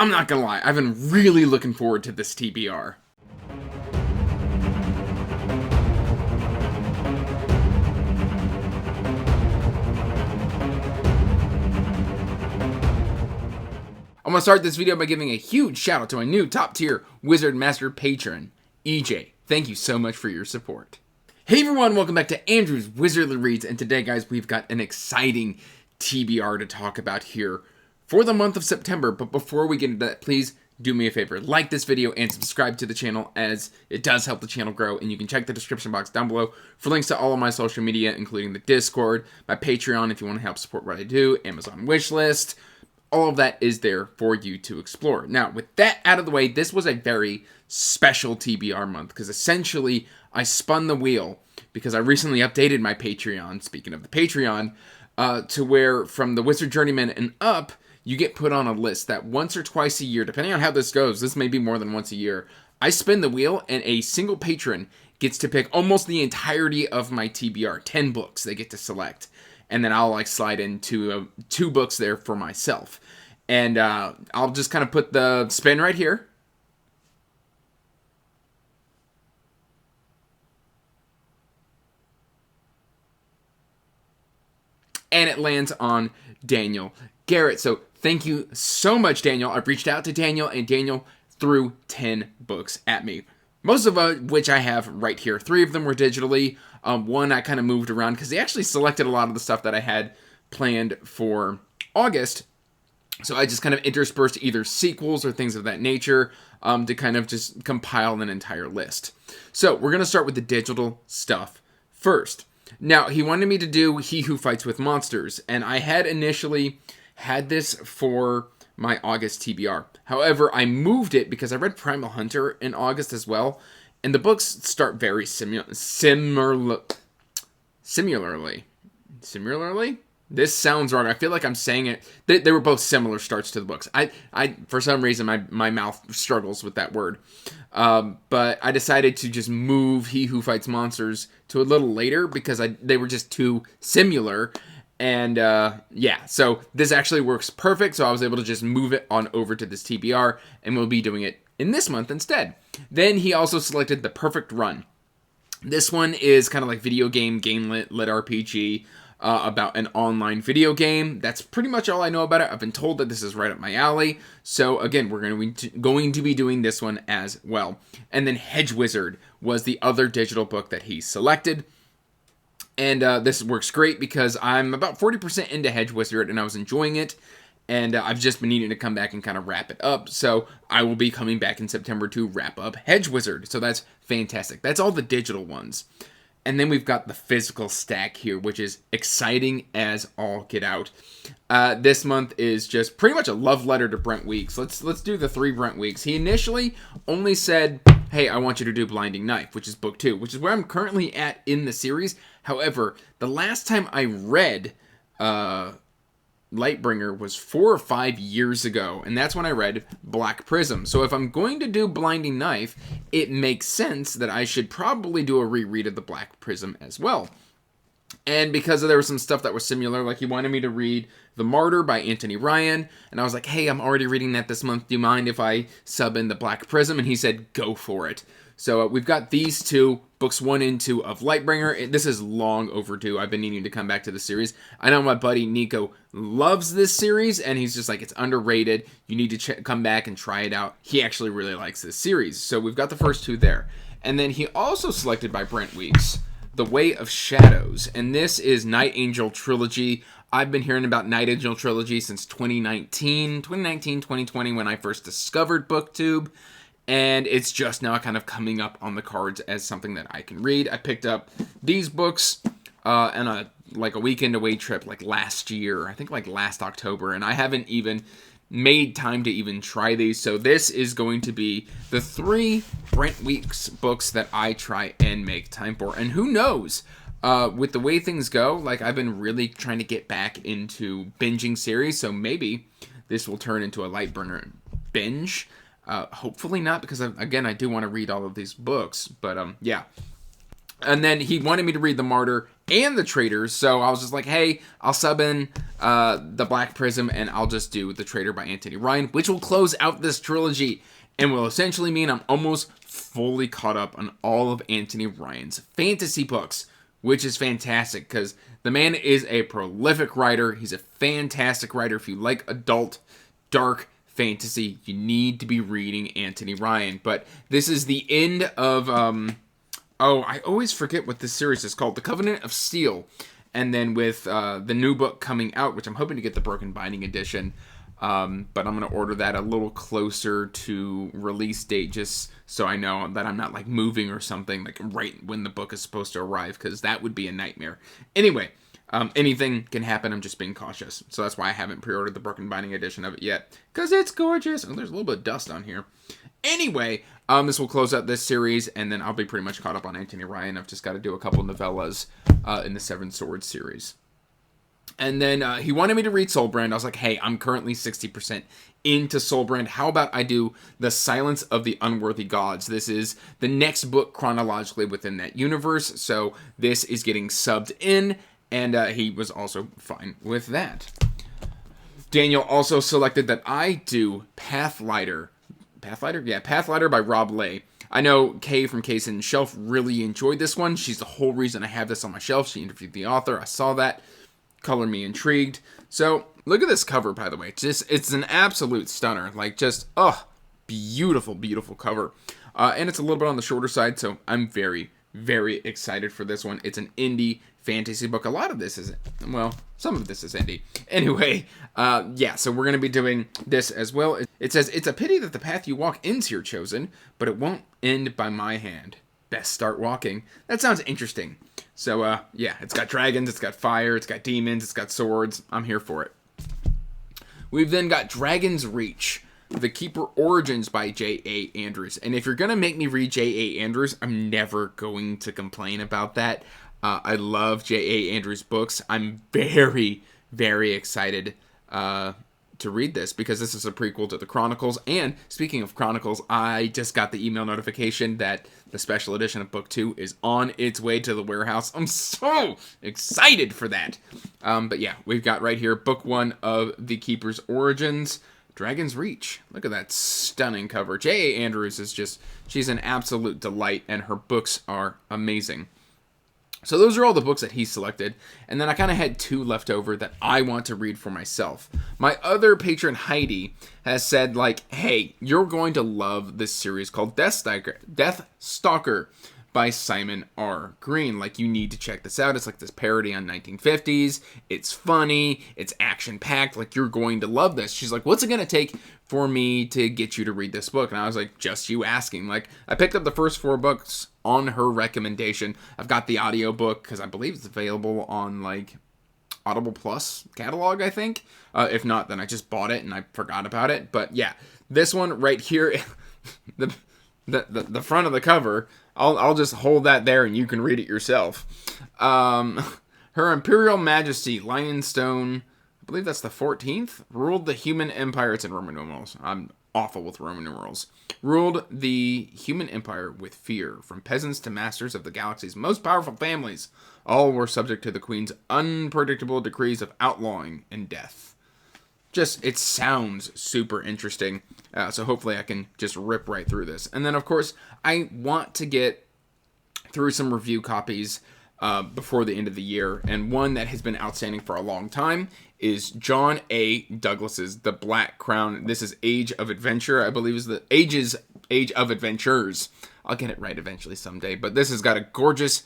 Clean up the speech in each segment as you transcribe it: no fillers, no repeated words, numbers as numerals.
I'm not gonna lie, I've been really looking forward to this TBR. I'm going to start this video by giving a huge shout out to my new top tier Wizard Master patron, EJ. Thank you so much for your support. Hey everyone, welcome back to Andrew's Wizardly Reads, and today guys, we've got an exciting TBR to talk about here for the month of September. But before we get into that, please do me a favor, like this video and subscribe to the channel, as it does help the channel grow. And you can check the description box down below for links to all of my social media, including the Discord, my Patreon if you want to help support what I do, Amazon wishlist. All of that is there for you to explore. Now, with that out of the way, this was a very special TBR month because essentially I spun the wheel because I recently updated my Patreon, speaking of the Patreon, to where from the Wizard Journeyman and up, you get put on a list that once or twice a year, depending on how this goes, this may be more than once a year, I spin the wheel and a single patron gets to pick almost the entirety of my TBR, 10 books they get to select. And then I'll slide into 2 books there for myself. And I'll just kind of put the spin right here. And it lands on Daniel Garrett. So thank you so much, Daniel. I've reached out to Daniel, and Daniel threw 10 books at me. Most of which I have right here. 3 of them were digitally. One I kind of moved around because he actually selected a lot of the stuff that I had planned for August. So I just kind of interspersed either sequels or things of that nature to kind of just compile an entire list. So we're going to start with the digital stuff first. Now, he wanted me to do He Who Fights with Monsters, and I had initially had this for my August TBR. However, I moved it because I read Primal Hunter in August as well, and the books start very similarly. This sounds wrong. I feel like I'm saying it. They were both similar starts to the books. I for some reason, my mouth struggles with that word. But I decided to just move He Who Fights Monsters to a little later because they were just too similar. And yeah, so this actually works perfect. So I was able to just move it on over to this TBR, and we'll be doing it in this month instead. Then he also selected The Perfect Run. This one is kind of like video game, lit RPG, about an online video game. That's pretty much all I know about it. I've been told that this is right up my alley. So again, we're going to be doing this one as well. And then Hedge Wizard was the other digital book that he selected. And this works great because I'm about 40% into Hedge Wizard and I was enjoying it. And I've just been needing to come back and kind of wrap it up. So I will be coming back in September to wrap up Hedge Wizard. So that's fantastic. That's all the digital ones. And then we've got the physical stack here, which is exciting as all get out. This month is just pretty much a love letter to Brent Weeks. Let's do the 3 Brent Weeks. He initially only said, hey, I want you to do Blinding Knife, which is book 2, which is where I'm currently at in the series. However, the last time I read Lightbringer was 4 or 5 years ago, and that's when I read Black Prism. So if I'm going to do Blinding Knife, it makes sense that I should probably do a reread of the Black Prism as well. And because there was some stuff that was similar, like he wanted me to read The Martyr by Anthony Ryan, and I was like, hey, I'm already reading that this month. Do you mind if I sub in the Black Prism? And he said, go for it. So we've got these 2, books 1 and 2 of Lightbringer. This is long overdue. I've been needing to come back to the series. I know my buddy Nico loves this series, and he's just like, it's underrated. You need to come back and try it out. He actually really likes this series. So we've got the first 2 there. And then he also selected by Brent Weeks, The Way of Shadows. And this is Night Angel Trilogy. I've been hearing about Night Angel Trilogy since 2020, when I first discovered BookTube. And it's just now kind of coming up on the cards as something that I can read. I picked up these books on a weekend away trip last year. I think last October. And I haven't even made time to even try these. So this is going to be the 3 Brent Weeks books that I try and make time for. And who knows? With the way things go, I've been really trying to get back into binging series. So maybe this will turn into a Lightbringer binge. Hopefully not, because, again, I do want to read all of these books. But, yeah. And then he wanted me to read The Martyr and The Traitors, so I was just like, hey, I'll sub in The Black Prism, and I'll just do The Traitor by Anthony Ryan, which will close out this trilogy, and will essentially mean I'm almost fully caught up on all of Anthony Ryan's fantasy books, which is fantastic, because the man is a prolific writer. He's a fantastic writer. If you like adult, dark fantasy, you need to be reading Anthony Ryan. But this is the end of... I always forget what this series is called. The Covenant of Steel. And then with the new book coming out, which I'm hoping to get the Broken Binding edition, but I'm going to order that a little closer to release date just so I know that I'm not like moving or something like right when the book is supposed to arrive, because that would be a nightmare. Anyway, anything can happen. I'm just being cautious. So that's why I haven't pre-ordered the Broken Binding edition of it yet, because it's gorgeous. Oh, there's a little bit of dust on here. Anyway, this will close out this series, and then I'll be pretty much caught up on Anthony Ryan. I've just got to do a couple novellas in the Seven Swords series. And then he wanted me to read Soulbrand. I was like, hey, I'm currently 60% into Soulbrand. How about I do The Silence of the Unworthy Gods? This is the next book chronologically within that universe, so this is getting subbed in, and he was also fine with that. Daniel also selected that I do Pathlighter. Pathlighter? Yeah, Pathlighter by Rob Leigh. I know Kay from Case and Shelf really enjoyed this one. She's the whole reason I have this on my shelf. She interviewed the author. I saw that. Color me intrigued. So, look at this cover, by the way. It's an absolute stunner. Like, beautiful, beautiful cover. And it's a little bit on the shorter side, so I'm very, very excited for this one. It's an indie fantasy book. A lot of this is, well, some of this is indie. Anyway, so we're going to be doing this as well. It says, it's a pity that the path you walk ends here chosen, but it won't end by my hand. Best start walking. That sounds interesting. So, it's got dragons, it's got fire, it's got demons, it's got swords. I'm here for it. We've then got Dragon's Reach, The Keeper Origins by J.A. Andrews. And if you're going to make me read J.A. Andrews, I'm never going to complain about that. I love J.A. Andrews' books. I'm very, very excited to read this, because this is a prequel to the Chronicles. And speaking of Chronicles, I just got the email notification that the special edition of Book 2 is on its way to the warehouse. I'm so excited for that. But yeah, we've got right here Book 1 of The Keeper's Origins, Dragon's Reach. Look at that stunning cover. J.A. Andrews is she's an absolute delight, and her books are amazing. So those are all the books that he selected, and then I kind of had 2 left over that I want to read for myself. My other patron, Heidi, has said, like, hey, you're going to love this series called Death Stalker by Simon R. Green. Like, you need to check this out. It's like this parody on 1950s. It's funny. It's action-packed. Like, you're going to love this. She's like, what's it going to take for me to get you to read this book? And I was like, just you asking. Like, I picked up the first 4 books on her recommendation. I've got the audiobook because I believe it's available on, like, Audible Plus catalog, I think. If not, then I just bought it and I forgot about it. But yeah, this one right here, the front of the cover, I'll just hold that there and you can read it yourself. Her Imperial Majesty, Lionstone, I believe that's the 14th, ruled the human empire. It's in Roman numerals. I'm awful with Roman numerals. Ruled the human empire with fear, from peasants to masters of the galaxy's most powerful families. All were subject to the queen's unpredictable decrees of outlawing and death. It sounds super interesting. So hopefully I can just rip right through this. And then, of course, I want to get through some review copies before the end of the year. And one that has been outstanding for a long time is John A. Douglas's The Black Crown. This is Age of Adventure, I believe is the Age of Adventures. I'll get it right eventually someday. But this has got a gorgeous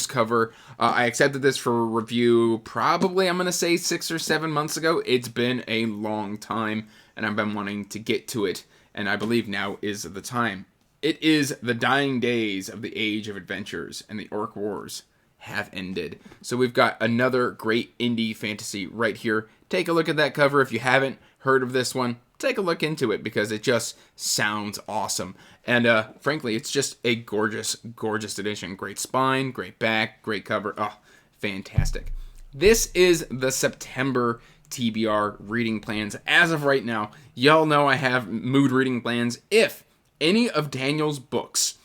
cover. I accepted this for review probably, I'm going to say 6 or 7 months ago. It's been a long time, and I've been wanting to get to it, and I believe now is the time. It is the dying days of the Age of Adventures, and the Orc Wars have ended. So we've got another great indie fantasy right here. Take a look at that cover. If you haven't heard of this one, take a look into it, because it just sounds awesome. And frankly, it's just a gorgeous edition. Great spine, great back, great cover. Oh, fantastic. This is the September TBR reading plans. As of right now, y'all know I have mood reading plans. If any of Daniel's books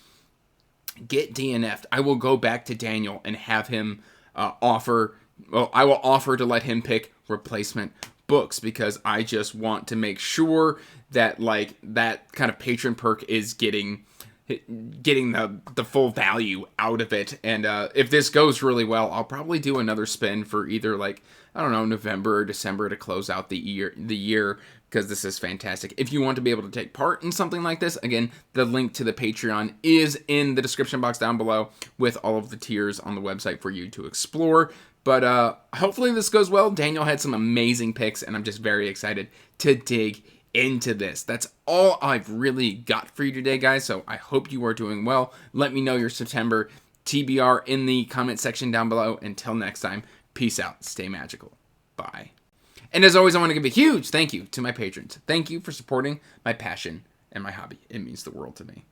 get DNF'd. I will go back to Daniel and have him offer. Well, I will offer to let him pick replacement books, because I just want to make sure that like that kind of patron perk is getting the full value out of it. And if this goes really well, I'll probably do another spin for either like, I don't know, November or December to close out the year, because this is fantastic. If you want to be able to take part in something like this, again, the link to the Patreon is in the description box down below with all of the tiers on the website for you to explore. But hopefully this goes well. Daniel had some amazing picks, and I'm just very excited to dig into this. That's all I've really got for you today, guys. So I hope you are doing well. Let me know your September TBR in the comment section down below. Until next time, peace out. Stay magical. Bye. And as always, I want to give a huge thank you to my patrons. Thank you for supporting my passion and my hobby. It means the world to me.